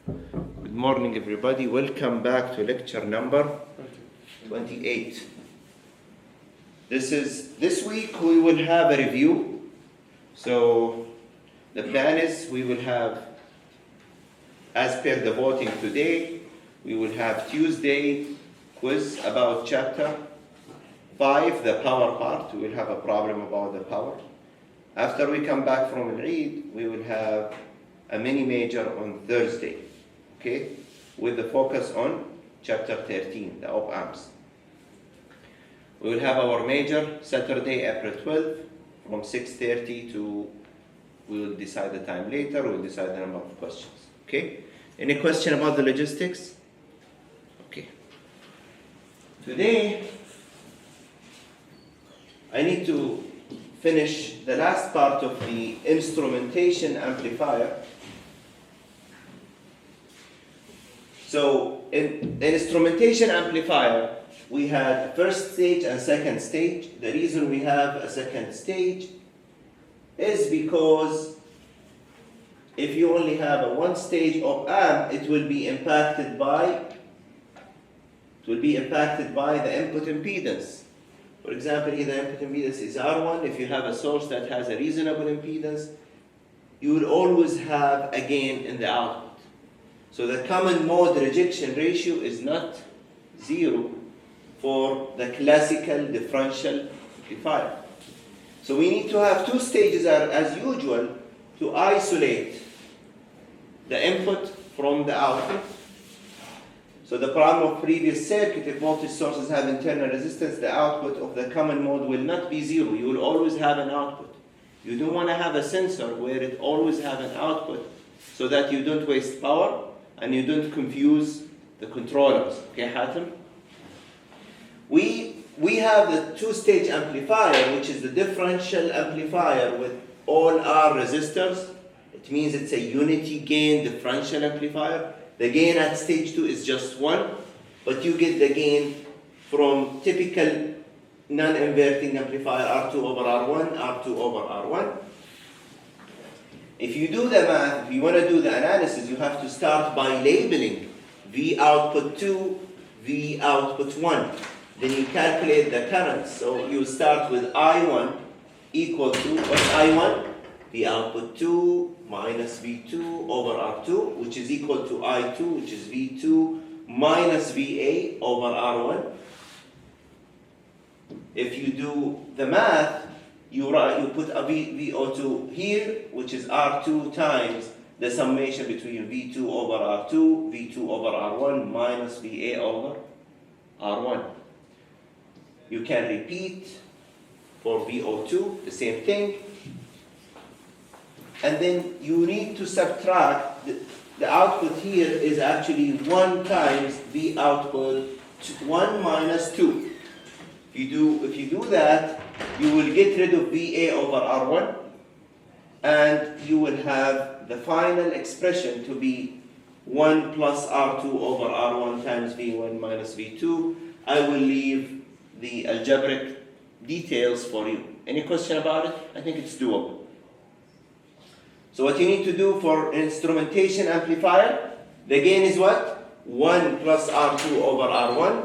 Good morning, everybody. Welcome back to lecture number 28. This week we will have a review. So the plan is we will have, as per the voting today, we will have Tuesday quiz about chapter 5, the power part. We will have a problem about the power. After we come back from Eid, we will have a mini major on Thursday, okay, with the focus on chapter 13, the op-amps. We will have our major Saturday, April 12th, from 6:30 to, we will decide the time later, we'll decide the number of questions, okay? Any question about the logistics? Okay. Today, I need to finish the last part of the instrumentation amplifier. So in the instrumentation amplifier, we had first stage and second stage. The reason we have a second stage is because if you only have a one stage op amp, it will be impacted by the input impedance. For example, here the input impedance is R1. If you have a source that has a reasonable impedance, you will always have a gain in the output. So the common mode rejection ratio is not 0 for the classical differential amplifier. So we need to have two stages as usual to isolate the input from the output. So the problem of previous circuit, if voltage sources have internal resistance, the output of the common mode will not be 0. You will always have an output. You don't want to have a sensor where it always have an output so that you don't waste power and you don't confuse the controllers. Okay, Hatem? We have the two-stage amplifier, which is the differential amplifier with all R resistors. It means it's a unity gain differential amplifier. The gain at stage 2 is just 1, but you get the gain from typical non-inverting amplifier R2 over R1, R2 over R1. If you do the math, if you want to do the analysis, you have to start by labeling V output 2, V output 1. Then you calculate the current. So you start with I1 equal to, what's I1? V output 2 minus V2 over R2, which is equal to I2, which is V2 minus VA over R1. If you do the math, you put a VO2 here, which is R2 times the summation between V2 over R2, V2 over R1 minus VA over R1. You can repeat for VO2, the same thing. And then you need to subtract, the output here is actually 1 times V output 1 minus 2. If you do that, you will get rid of VA over R1, and you will have the final expression to be 1 plus R2 over R1 times V1 minus V2. I will leave the algebraic details for you. Any question about it? I think it's doable. So what you need to do for instrumentation amplifier, the gain is what? 1 plus R2 over R1.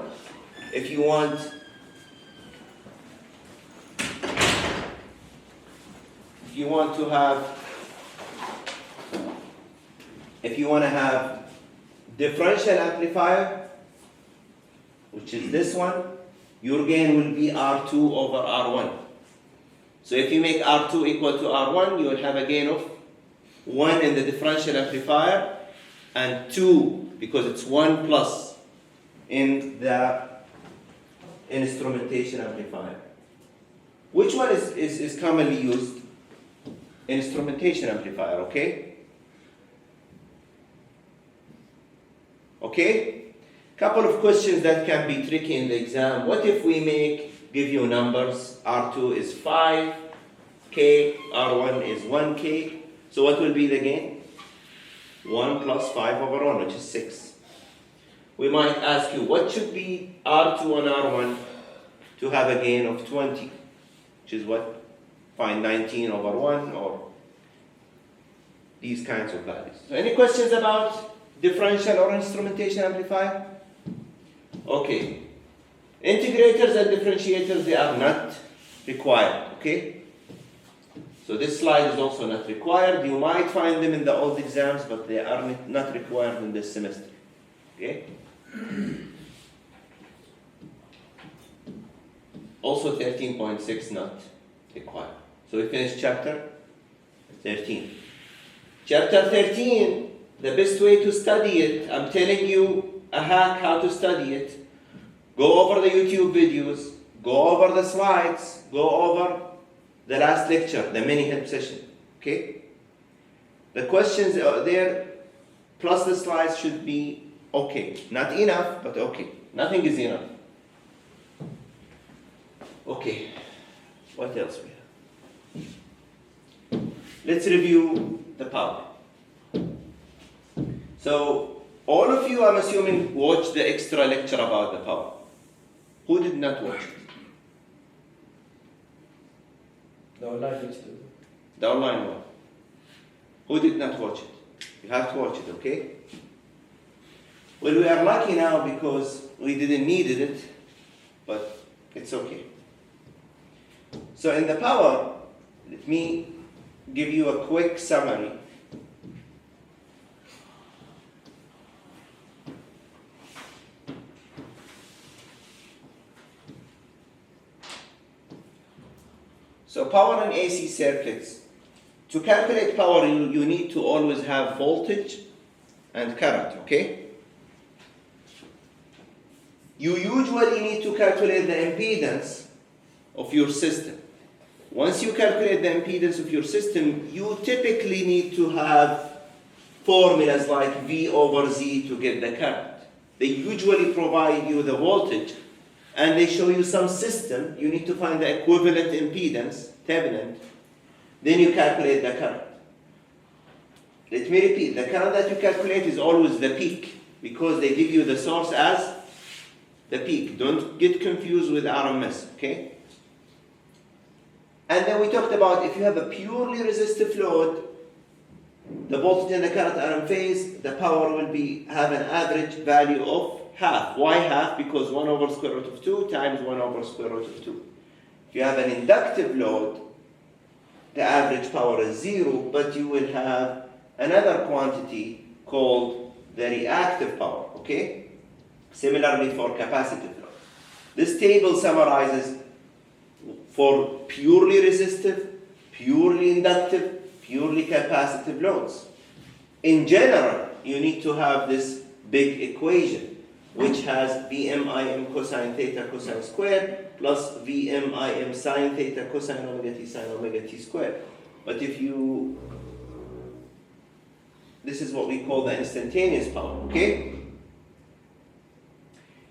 If you want to have differential amplifier, which is this one, your gain will be R2 over R1. So if you make R2 equal to R1, you will have a gain of 1 in the differential amplifier and 2, because it's 1 plus in the instrumentation amplifier. Which one is commonly used? Instrumentation amplifier, okay? Okay? Couple of questions that can be tricky in the exam. What if we give you numbers? R2 is 5K, R1 is 1K. So what will be the gain? 1 plus 5 over 1, which is 6. We might ask you, what should be R2 and R1 to have a gain of 20? Which is what? Find 19 over 1, or these kinds of values. So any questions about differential or instrumentation amplifier? Okay. Integrators and differentiators, they are not required, okay? So this slide is also not required. You might find them in the old exams, but they are not required in this semester, okay? Also 13.6 not required. So we finished chapter 13. Chapter 13, the best way to study it, I'm telling you a hack how to study it. Go over the YouTube videos, go over the slides, go over the last lecture, the mini help session, okay? The questions are there, plus the slides should be okay. Not enough, but okay. Nothing is enough. Okay, what else we have? Let's review the power. So, all of you, I'm assuming, watched the extra lecture about the power. Who did not watch it? The online lecture. The online one. Who did not watch it? You have to watch it, okay? Well, we are lucky now because we didn't need it, but it's okay. So in the power, let me give you a quick summary. So power in AC circuits. To calculate power, you need to always have voltage and current, okay? You usually need to calculate the impedance of your system. Once you calculate the impedance of your system, you typically need to have formulas like V over Z to get the current. They usually provide you the voltage, and they show you some system. You need to find the equivalent impedance, Thevenin. Then you calculate the current. Let me repeat, the current that you calculate is always the peak, because they give you the source as the peak. Don't get confused with RMS, okay? And then we talked about if you have a purely resistive load, the voltage and the current are in phase, the power will have an average value of half. Why half? Because 1 over square root of 2 times 1 over square root of 2. If you have an inductive load, the average power is 0, but you will have another quantity called the reactive power, okay? Similarly for capacitive load. This table summarizes for purely resistive, purely inductive, purely capacitive loads. In general, you need to have this big equation, which has Vm cosine theta cosine squared plus Vm sine theta cosine omega t squared. But if you, this is what we call the instantaneous power, okay?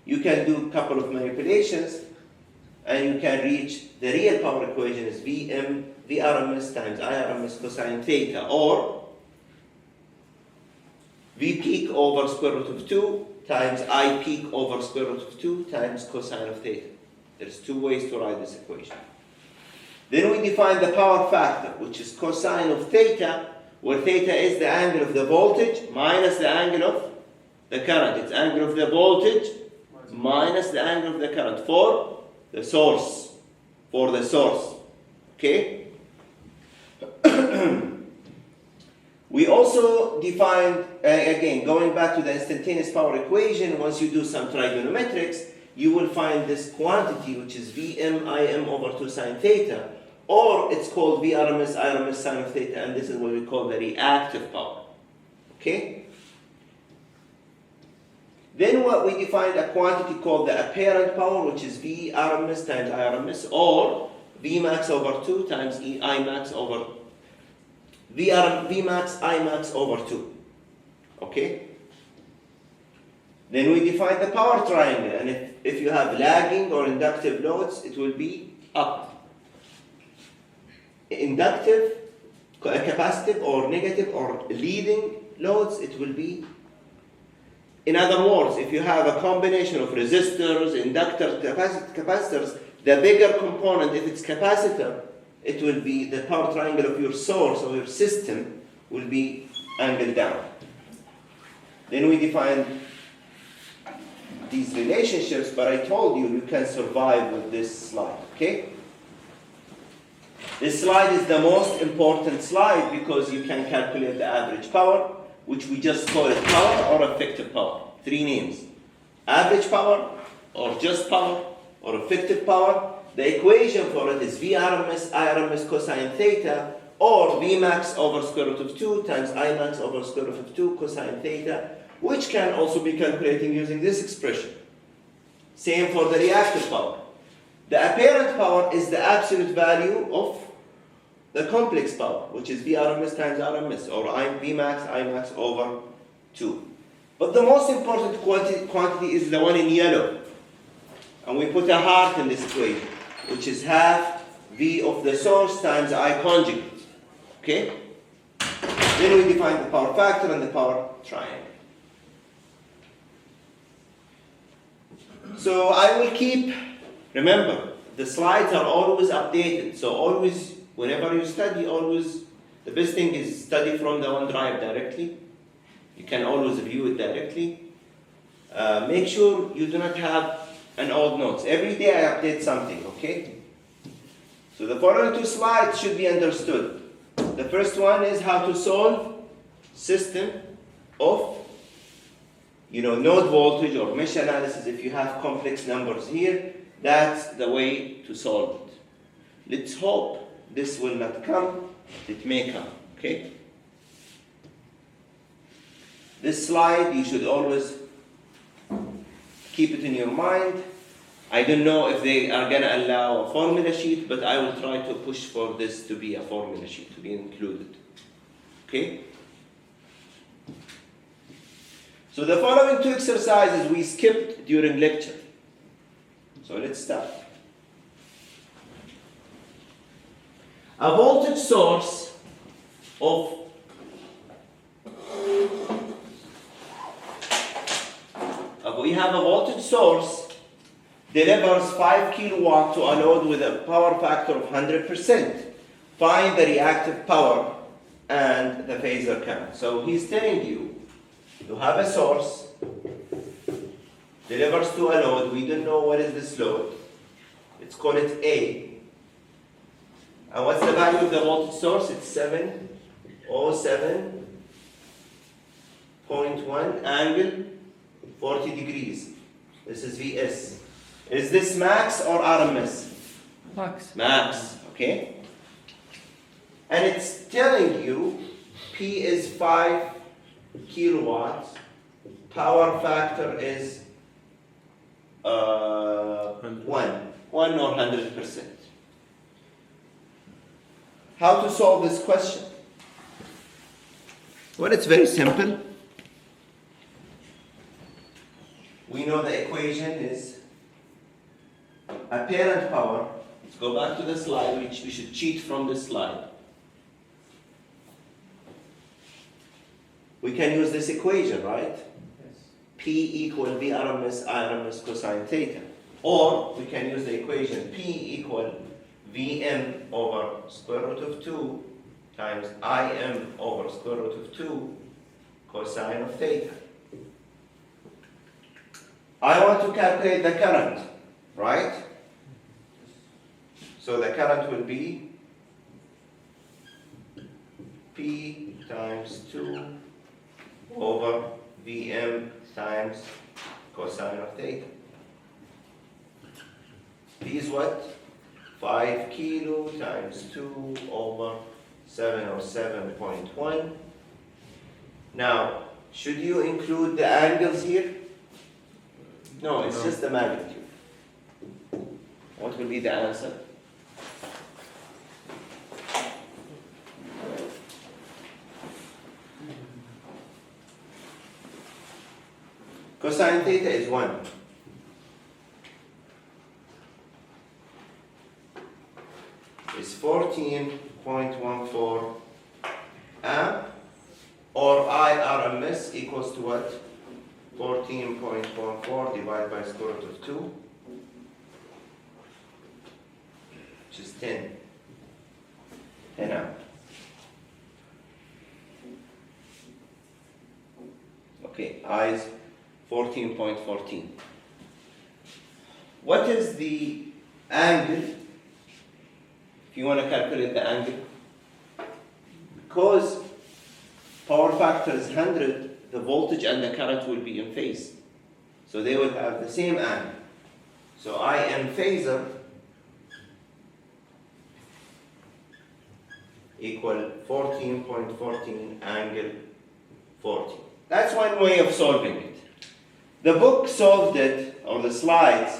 You can do a couple of manipulations and you can reach the real power equation is Vrms times Irms cosine theta, or V peak over square root of 2 times I peak over square root of 2 times cosine of theta. There's two ways to write this equation. Then we define the power factor, which is cosine of theta, where theta is the angle of the voltage minus the angle of the current. It's angle of the voltage minus the angle of the current for the source. For the source. Okay? We also defined, again, going back to the instantaneous power equation, once you do some trigonometrics, you will find this quantity, which is Vm Im over 2 sine theta, or it's called Vrms Irms sine of theta, and this is what we call the reactive power. Okay? Then what we defined a quantity called the apparent power, which is Vrms times Irms, or Vmax over 2 times Imax over Vmax Imax over 2. Okay? Then we define the power triangle, and if you have lagging or inductive loads, it will be up. Inductive, capacitive or negative or leading loads, it will be. In other words, if you have a combination of resistors, inductors, capacitors, the bigger component, if it's capacitor, it will be the power triangle of your source or your system will be angled down. Then we define these relationships, but I told you can survive with this slide, okay? This slide is the most important slide because you can calculate the average power, which we just call it power or effective power. 3 names. Average power, or just power, or effective power. The equation for it is Vrms, Irms cosine theta, or Vmax over square root of 2 times Imax over square root of 2 cosine theta, which can also be calculated using this expression. Same for the reactive power. The apparent power is the absolute value of the complex power, which is Vrms times Rms, or Vmax, Imax over 2. But the most important quantity is the one in yellow. And we put a heart in this equation, which is half V of the source times I conjugate. Okay? Then we define the power factor and the power triangle. So I will keep, remember, the slides are always updated. So always, whenever you study, always, the best thing is study from the OneDrive directly. You can always view it directly. Make sure you do not have an old notes. Every day I update something, okay? So the following 2 slides should be understood. The first one is how to solve system of node voltage or mesh analysis. If you have complex numbers here, that's the way to solve it. Let's hope this will not come. It may come, okay? This slide, you should always keep it in your mind. I don't know if they are going to allow a formula sheet, but I will try to push for this to be a formula sheet, to be included. Okay? So the following 2 exercises we skipped during lecture. So let's start. A voltage source of we have a voltage source delivers 5 kilowatt to a load with a power factor of 100%. Find the reactive power and the phasor current. So he's telling you have a source, delivers to a load. We don't know what is this load. Let's call it A. And what's the value of the voltage source? It's 707.1 angle 40 degrees. This is Vs. Is this max or RMS? Max. Max, okay? And it's telling you P is 5 kilowatts. Power factor is 1 or 100%. How to solve this question? Well, it's very simple. We know the equation is apparent power. Let's go back to the slide, which we should cheat from this slide. We can use this equation, right? Yes. P equal V RMS IRMS cosine theta. Or we can use the equation P equal Vm over square root of 2 times Im over square root of 2 cosine of theta. I want to calculate the current, right? So the current will be P times 2 over Vm times cosine of theta. P is what? 5 kilo times 2 over 707.1. Now, should you include the angles here? No, it's just the magnitude. What will be the answer? Cosine theta is 1. It's 14.14 amp, or IRMS equals to what? 14.14 divided by square root of 2, which is 10 amp. Okay, I is 14.14. What is the angle? If you want to calculate the angle, because power factor is 100, the voltage and the current will be in phase. So they will have the same angle. So I am phasor equal 14.14 angle 40. That's one way of solving it. The book solved it, or the slides,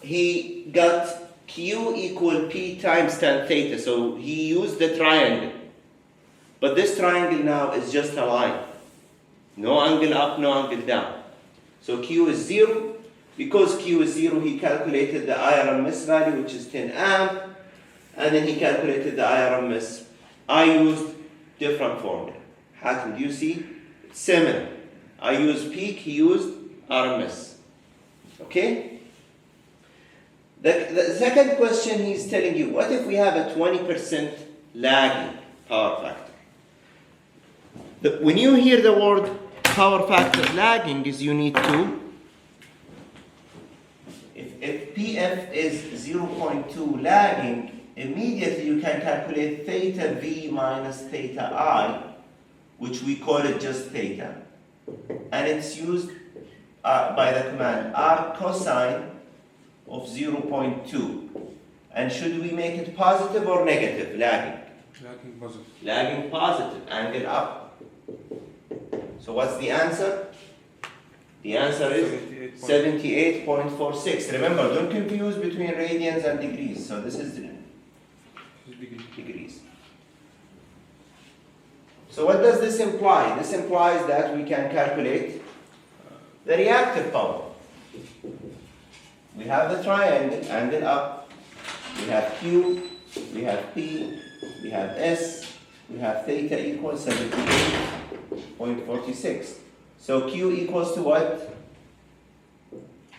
he got Q equal P times tan theta, so he used the triangle. But this triangle now is just a line. No angle up, no angle down. So Q is 0. Because Q is 0, he calculated the IRMS value, which is 10 amp, and then he calculated the IRMS. I used different formula. Hatem, do you see? It's similar. I used peak, he used RMS. Okay? The second question he's telling you, what if we have a 20% lagging power factor? When you hear the word power factor lagging, is you need to, if PF is 0.2 lagging, immediately you can calculate theta V minus theta I, which we call it just theta. And it's used by the command R cosine of 0.2. And should we make it positive or negative, lagging? Lagging positive. Lagging positive, angle up. So what's the answer? The answer is 78.46. Remember, don't confuse between radians and degrees. So this is degrees. So what does this imply? This implies that we can calculate the reactive power. We have the triangle, angle up. We have Q, we have P, we have S, we have theta equals 78.46. So Q equals to what?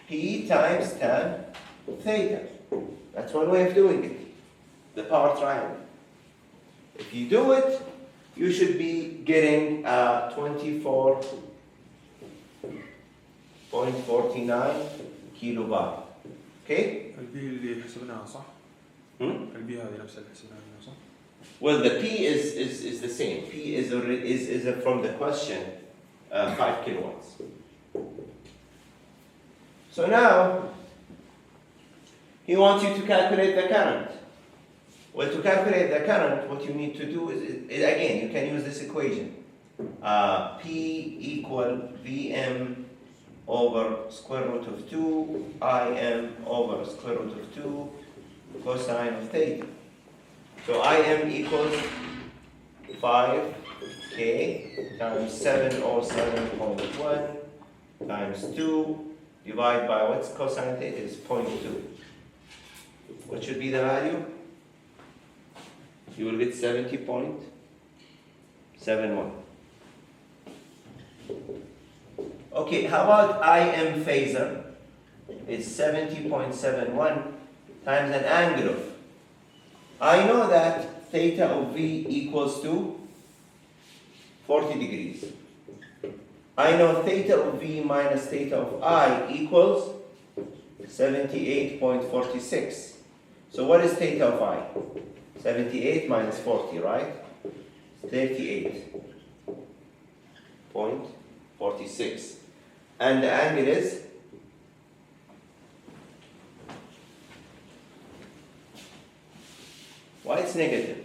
P times tan theta. That's one way of doing it. The power triangle. If you do it, you should be getting 24.49 kilowatt. Okay? البي اللي حسبناها صح؟ البي هذه نفسها اللي حسبناها صح؟ Well, the P is the same. P is from the question 5 kilowatts. So now he wants you to calculate the current. Well, to calculate the current, what you need to do is again, you can use this equation. P equal Vm over square root of 2 Im over square root of 2 cosine of theta. So Im equals 5k times 707.1 times 2 divided by what's cosine theta is 0.2. What should be the value? You will get 70.71. Okay, how about Im phasor? It's 70.71 times an angle of. I know that theta of V equals to 40 degrees. I know theta of V minus theta of I equals 78.46. So what is theta of I? 78 minus 40, right? 38.46. And the angle is why it's negative?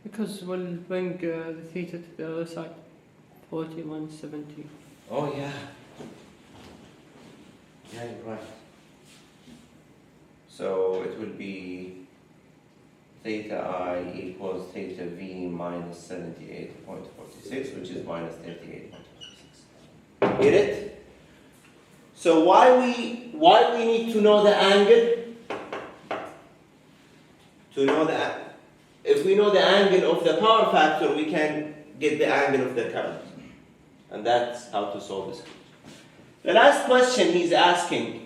Because we'll bring the theta to the other side. 4170. Oh yeah. Yeah, you're right. So it will be theta I equals theta V minus 78.46, which is minus 38.46. Get it? So why we need to know the angle? To know that if we know the angle of the power factor, we can get the angle of the current. And that's how to solve this. The last question he's asking,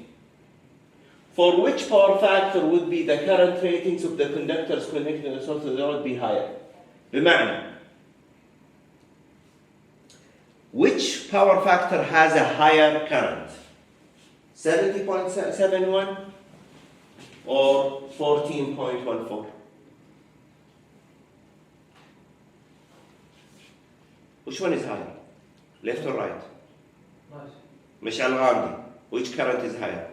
for which power factor would be the current ratings of the conductors connected to the source of the load be higher? بمعنى which power factor has a higher current? 70.71 or 14.14? Which one is higher? Left or right? Nice. مش الغامدي. Which current is higher?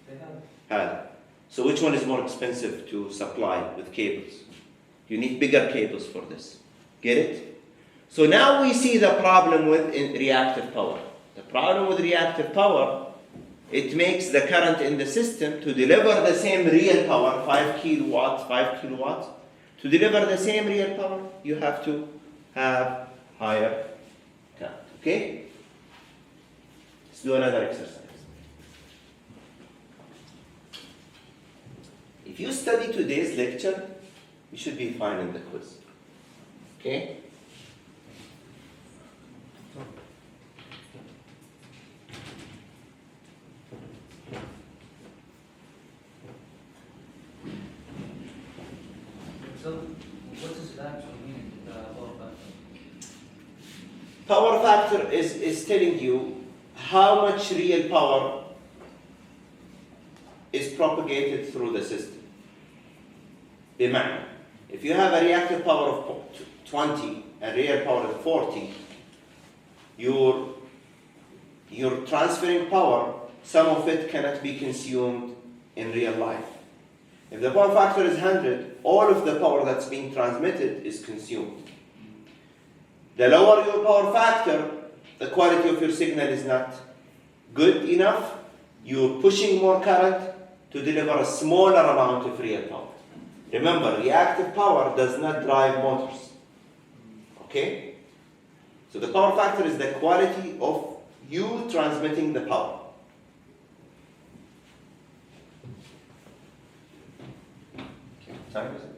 They have. هذا. So which one is more expensive to supply with cables? You need bigger cables for this. Get it? So now we see the problem with reactive power. The problem with reactive power, it makes the current in the system to deliver the same real power, 5 kilowatts, 5 kilowatts. To deliver the same real power, you have to have higher current. Okay? Let's do another exercise. If you study today's lecture, you should be fine in the quiz. Okay? So, what does it actually mean, power factor? Power factor is telling you how much real power is propagated through the system. بمعنى, if you have a reactive power of 20 and real power of 40, you're transferring power, some of it cannot be consumed in real life. If the power factor is 100, all of the power that's being transmitted is consumed. The lower your power factor, the quality of your signal is not good enough. You're pushing more current to deliver a smaller amount of real power. Remember, reactive power does not drive motors. Okay? So the power factor is the quality of you transmitting the power. Time is it?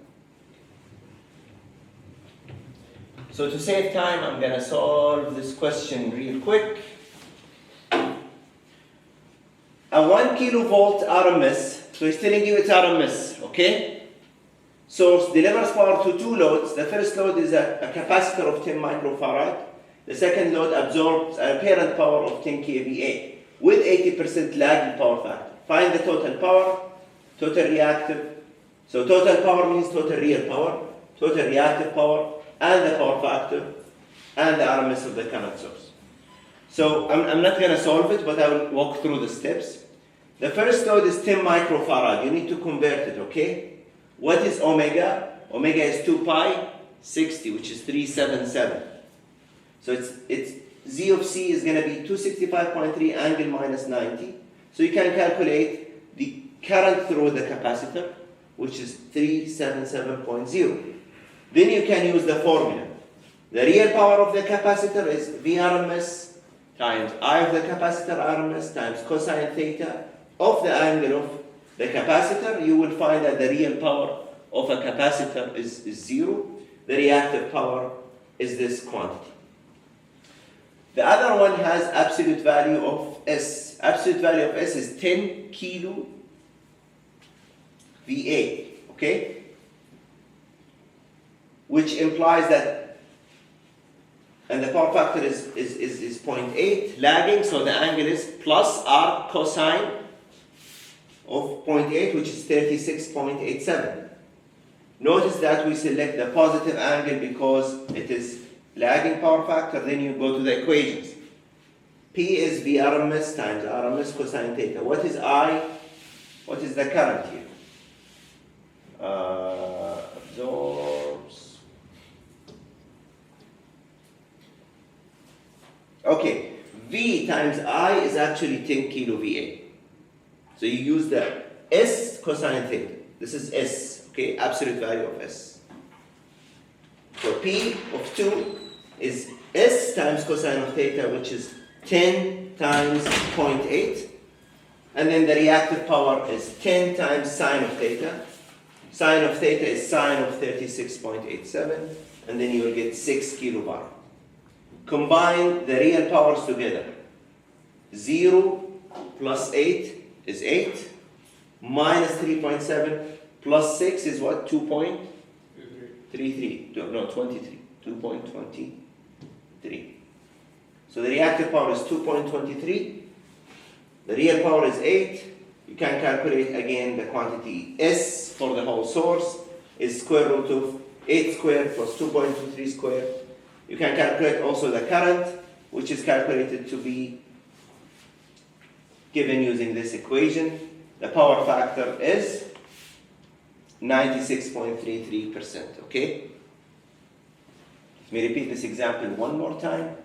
So to save time, I'm going to solve this question real quick. A 1 kilovolt RMS, so he's telling you it's RMS, okay? Source delivers power to two loads. The first load is a capacitor of 10 microfarad. The second load absorbs an apparent power of 10 kVA with 80% lagging power factor. Find the total power, total reactive. So total power means total real power, total reactive power, and the power factor, and the RMS of the current source. So I'm not going to solve it, but I will walk through the steps. The first load is 10 microfarad. You need to convert it, okay? What is omega? Omega is 2 pi 60, which is 377. So it's Z of C is going to be 265.3 angle minus 90. So you can calculate the current through the capacitor, which is 377.0. Then you can use the formula. The real power of the capacitor is VRMS times I of the capacitor RMS times cosine theta of the angle of the capacitor. You will find that the real power of a capacitor is 0. The reactive power is this quantity. The other one has absolute value of S. Absolute value of S is 10 kilo VA, okay? Which implies that, and the power factor is 0.8, lagging, so the angle is plus R cosine of 0.8, which is 36.87. Notice that we select the positive angle because it is lagging power factor, then you go to the equations. P is VRMS times RMS cosine theta. What is I? What is the current here? Absorbs. Okay, V times I is actually 10 kilo VA. So you use the S cosine theta. This is S, okay, absolute value of S. So P of 2 is S times cosine of theta, which is 10 times 0.8. And then the reactive power is 10 times sine of theta. Sine of theta is sine of 36.87. And then you will get 6 kilobar. Combine the real powers together. 0 plus 8 is 8. Minus 3.7 plus 6 is what? 2.3. 2.23. So the reactive power is 2.23. The real power is 8. You can calculate again the quantity S for the whole source is square root of 8 squared plus 2.23 squared. You can calculate also the current, which is calculated to be given using this equation. The power factor is 96.33%, okay? Let me repeat this example one more time.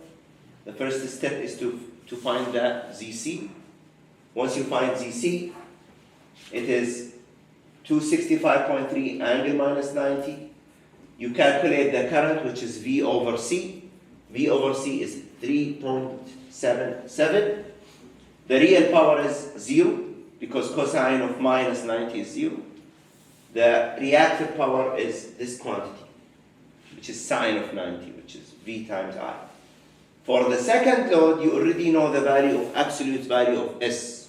The first step is to find the ZC. Once you find ZC, it is 265.3 angle minus 90. You calculate the current, which is V over C. V over C is 3.77. The real power is 0, because cosine of minus 90 is 0. The reactive power is this quantity, which is sine of 90, which is V times I. For the second load, you already know the value of absolute value of S.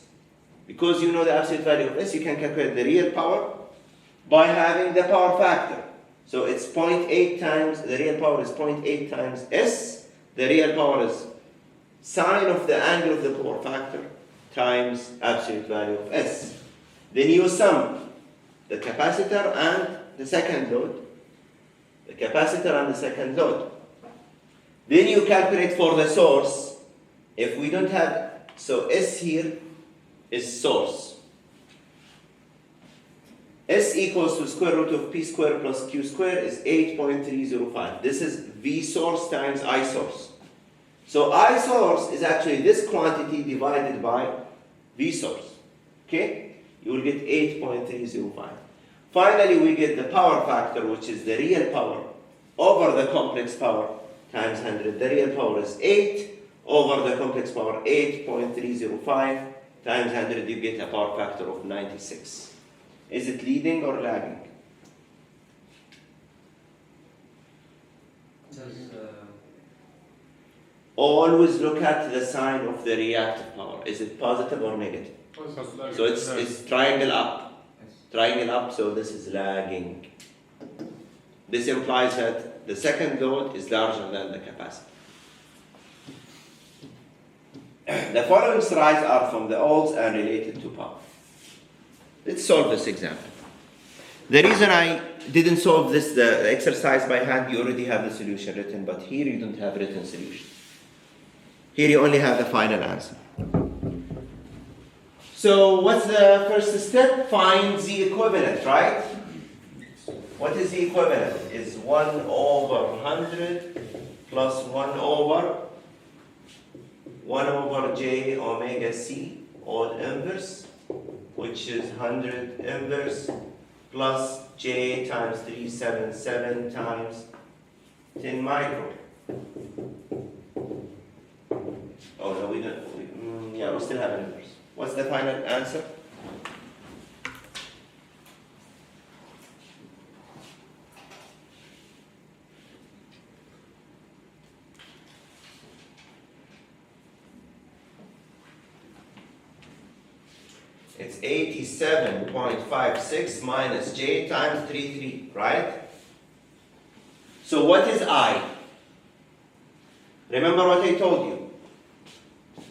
Because you know the absolute value of S, you can calculate the real power by having the power factor. So it's 0.8 times, the real power is 0.8 times S. The real power is sine of the angle of the power factor times absolute value of S. Then you sum the capacitor and the second load. The capacitor and the second load. Then you calculate for the source. If we don't have, so S here is source. S equals to square root of P squared plus Q squared is 8.305. This is V source times I source. So I source is actually this quantity divided by V source. Okay? You will get 8.305. Finally, we get the power factor, which is the real power over the complex power times 100. The real power is 8 over the complex power, 8.305 times 100. You get a power factor of 96. Is it leading or lagging? Always look at the sign of the reactive power. Is it positive or negative? So it's triangle up. Triangle up, so this is lagging. This implies that the second load is larger than the capacity. The following slides are from the odds and related to power. Let's solve this example. The reason I didn't solve the exercise by hand, you already have the solution written, but here you don't have written solution. Here you only have the final answer. So what's the first step? Find the equivalent, right? What is the equivalent? Is 1 over 100 plus 1 over j omega c, all inverse, which is 100 inverse plus j times 377 times 10 micro. Oh no, we don't. We still have an inverse. What's the final answer? It's 87.56 minus j times 33, right? So what is I? Remember what I told you.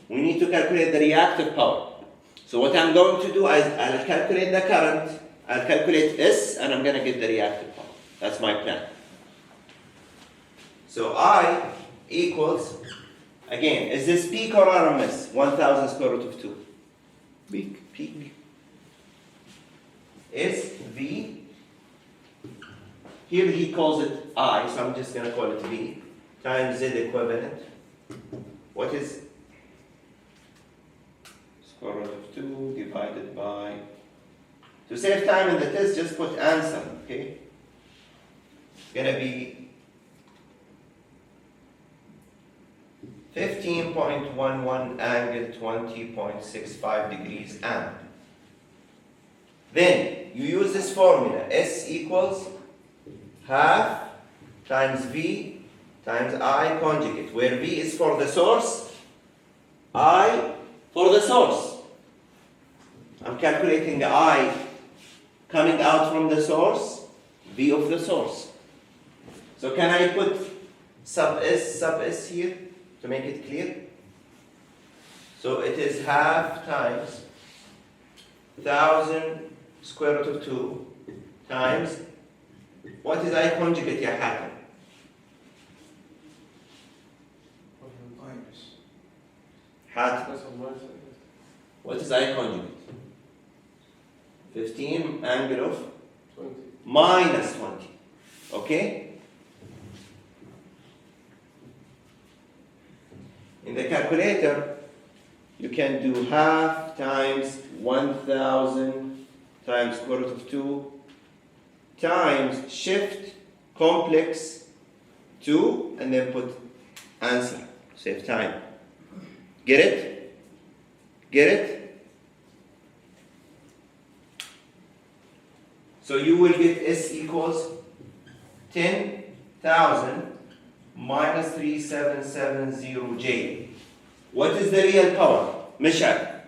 We need to calculate the reactive power. So what I'm going to do is I'll calculate the current, I'll calculate S, and I'm going to get the reactive power. That's my plan. So I equals, again, is this peak or RMS? 1000 square root of 2. Peak. Is V. Here he calls it I, so I'm just going to call it V, times Z equivalent. What is square root of 2 divided by, to save time in the test, just put answer, okay? It's going to be 15.11 angle 20.65 degrees amp. Then you use this formula, S equals half times V times I conjugate, where V is for the source, I for the source. I'm calculating the I coming out from the source, V of the source. So can I put sub s here to make it clear? So it is half times 1000 square root of 2 times, what is I conjugate يا حاتم? حاتم. What is I conjugate? 15 angle of 20. minus 20. Okay? In the calculator, you can do half times 1000 times square root of 2 times shift complex 2 and then put answer. Save time. Get it? Get it? So you will get S equals 10,000 minus 3770J. What is the real power? مشعل.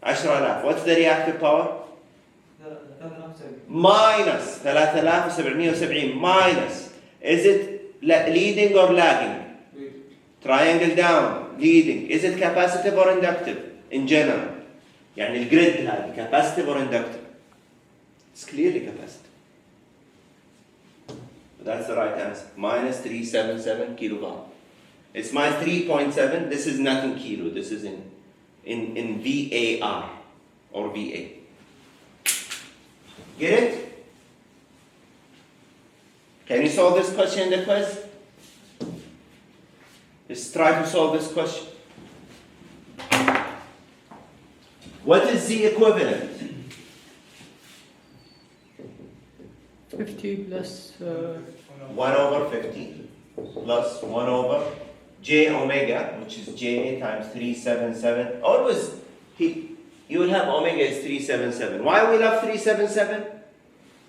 10,000. What's the reactive power? Minus 3770 minus. Is it leading or lagging? Triangle down, leading. Is it capacitive or inductive in general? يعني الجريد هذه capacitive or inductive? It's clearly capacitive. That's the right answer. Minus 377 kilowatt. It's minus 3.7. This is not in kilo. This is in VAR or VA. Get it? Can you solve this question in the quiz? Let's try to solve this question. What is the equivalent? 50 plus 1 over 50 plus 1 over j omega, which is j times 377. Always, you will have omega is 377. Why we love 377?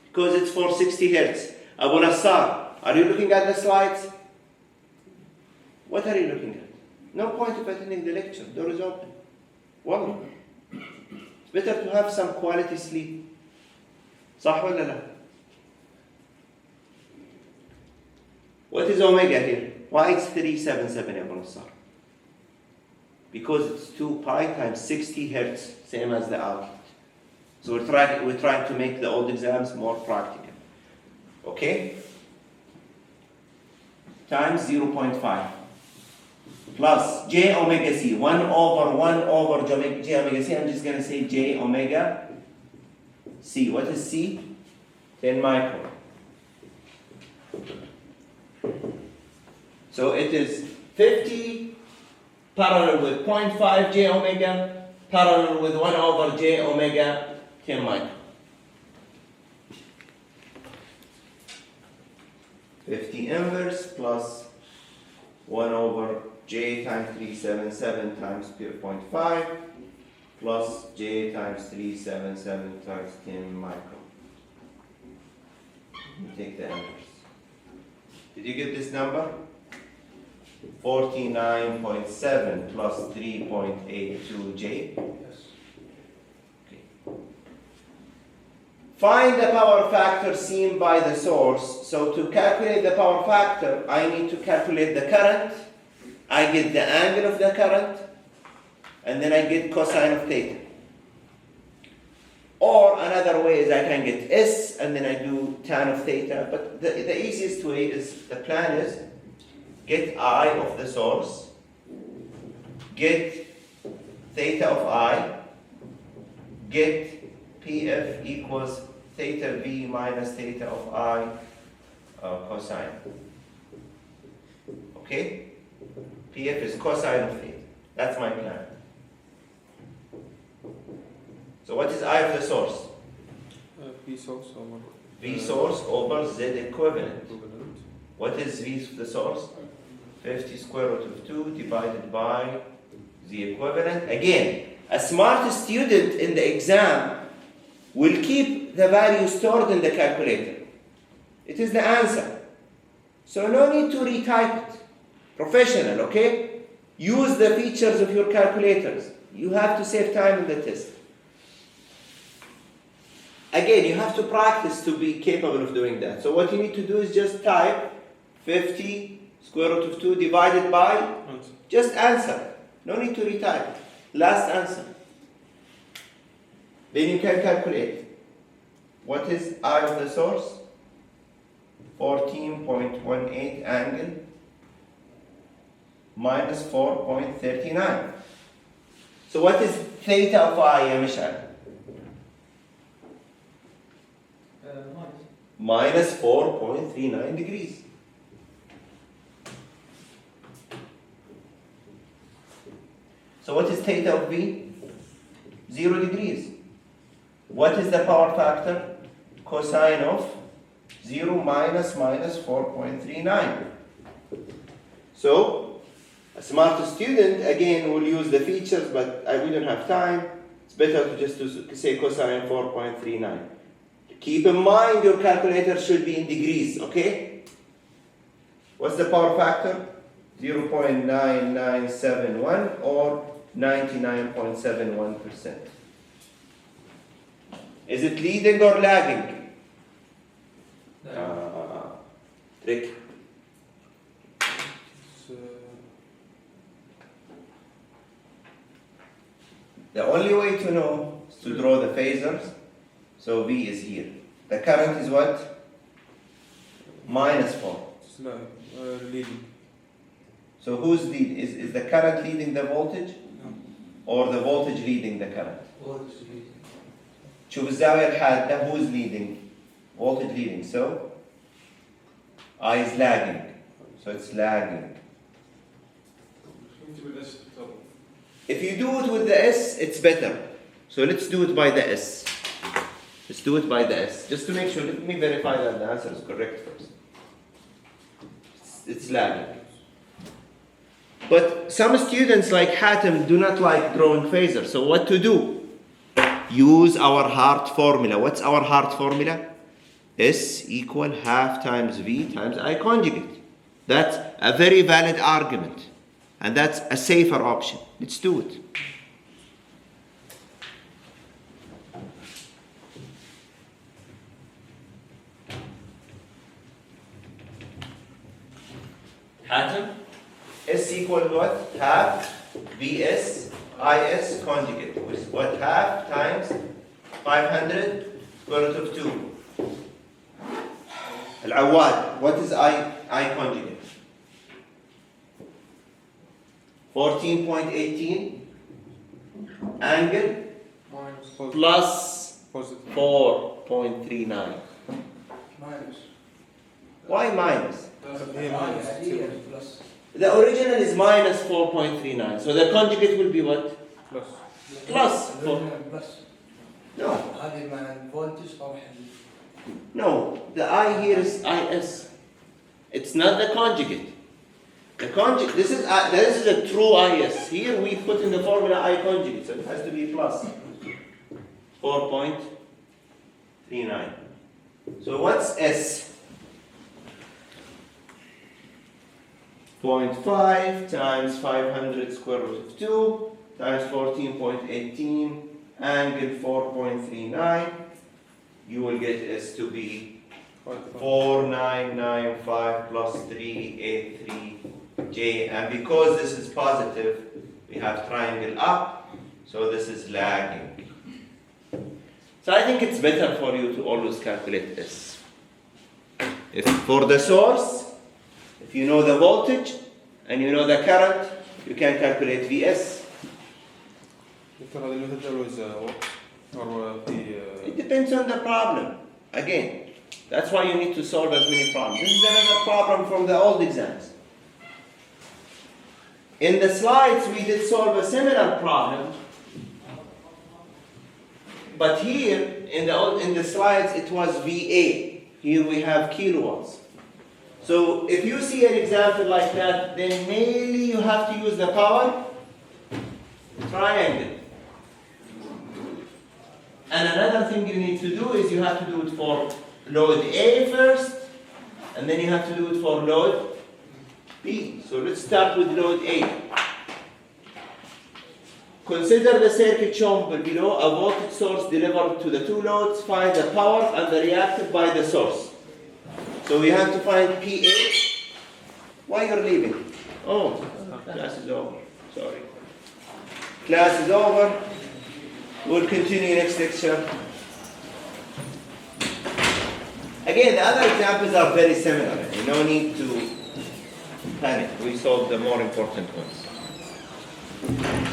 Because it's for 60 hertz. Abu Nassar, are you looking at the slides? What are you looking at? No point of attending the lecture. Door is open. Wallah. It's better to have some quality sleep. صح ولا لا? What is omega here? Why it's 377 Abu Nassar? Because it's 2 pi times 60 hertz, same as the outlet. So we're trying to make the old exams more practical. Okay? Times 0.5 plus j omega c, 1 over j omega c. I'm just going to say j omega c. What is c? 10 micron. So it is 50 parallel with 0.5 j omega parallel with 1 over j omega 10 micron. 50 inverse plus 1 over j times 377 times 0.5 plus j times 377 times 10 micron. Take the inverse. Did you get this number? 49.7 plus 3.82j. Yes. Find the power factor seen by the source. So to calculate the power factor, I need to calculate the current. I get the angle of the current, and then I get cosine of theta. Or another way is I can get S, and then I do tan of theta. But the easiest way is, the plan is, get I of the source, get theta of I, get PF equals theta V minus theta of I cosine. Okay? PF is cosine of theta. That's my plan. So what is I of the source? V source over V source over Z equivalent. equivalent. What is V of the source? 50 square root of 2 divided by the equivalent. Again, a smart student in the exam will keep the value stored in the calculator. It is the answer. So no need to retype it. Professional, okay? Use the features of your calculators. You have to save time in the test. again, you have to practice to be capable of doing that. So what you need to do is just type 50 square root of 2 divided by, Answer. just answer. No need to retype. Last answer. Then you can calculate. What is I of the source? 14.18 angle minus 4.39. So what is theta of I, ya Mishal? minus. Minus 4.39 degrees. So what is theta of V? 0 degrees. What is the power factor? Cosine of 0 minus 4.39. So, a smart student, again, will use the features, but we don't have time. It's better to just say cosine 4.39. Keep in mind your calculator should be in degrees, okay? What's the power factor? 0.9971 or 99.71%. Is it leading or lagging? Trick. It's, The only way to know is to draw the phasors. So V is here. The current is what? Minus 4. it's leading. So who's leading? Is the current leading the voltage? No. Or the voltage leading the current? Or it's leading. شوف الزاوية الحادة who's leading? Voltage leading. So I is lagging. So it's lagging. If you do it with the S, it's better. So let's do it by the S. Let's do it by the S. Just to make sure, let me verify that the answer is correct first. It's lagging. But some students like Hatem do not like drawing phasors. So what to do? Use our Hart formula. What's our Hart formula? S equal half times V times I conjugate. That's a very valid argument. And that's a safer option. Let's do it. Hatem? S equal what? Half Vs Is conjugate. Which is what? Half times 500 square root of 2. Al-Awad, what is I conjugate? 14.18 angle plus Positive. 4.39. Minus. Why minus? Here minus. Here, plus. The original is minus 4.39. So the conjugate will be what? Plus. Plus. بلس. No. هذه مع الفولتج طرح No. The I here is Is. It's not the conjugate. The conjugate, this is a true Is. Here we put in the formula I conjugate, so it has to be plus 4.39. So what's S? 0.5 times 500 square root of 2 times 14.18 angle 4.39. You will get S to be 4995 plus 383J. And because this is positive, we have triangle up, so this is lagging. So I think it's better for you to always calculate this. If for the source, if you know the voltage and you know the current, you can calculate Vs. Dr. هذا المثل always works or It depends on the problem. Again, that's why you need to solve as many problems. This is another problem from the old exams. In the slides, we did solve a similar problem. But here, in the slides, it was VA. Here we have kilowatts. So if you see an example like that, then mainly you have to use the power triangle. And another thing you need to do is you have to do it for load A first, and then you have to do it for load B. So let's start with load A. Consider the circuit shown below, a voltage source delivered to the two loads, find the power and the reactive by the source. So we have to find PA. Why you're leaving? Oh, class is over, sorry. Class is over. We'll continue next lecture. Again, the other examples are very similar. No need to panic. We solved the more important ones.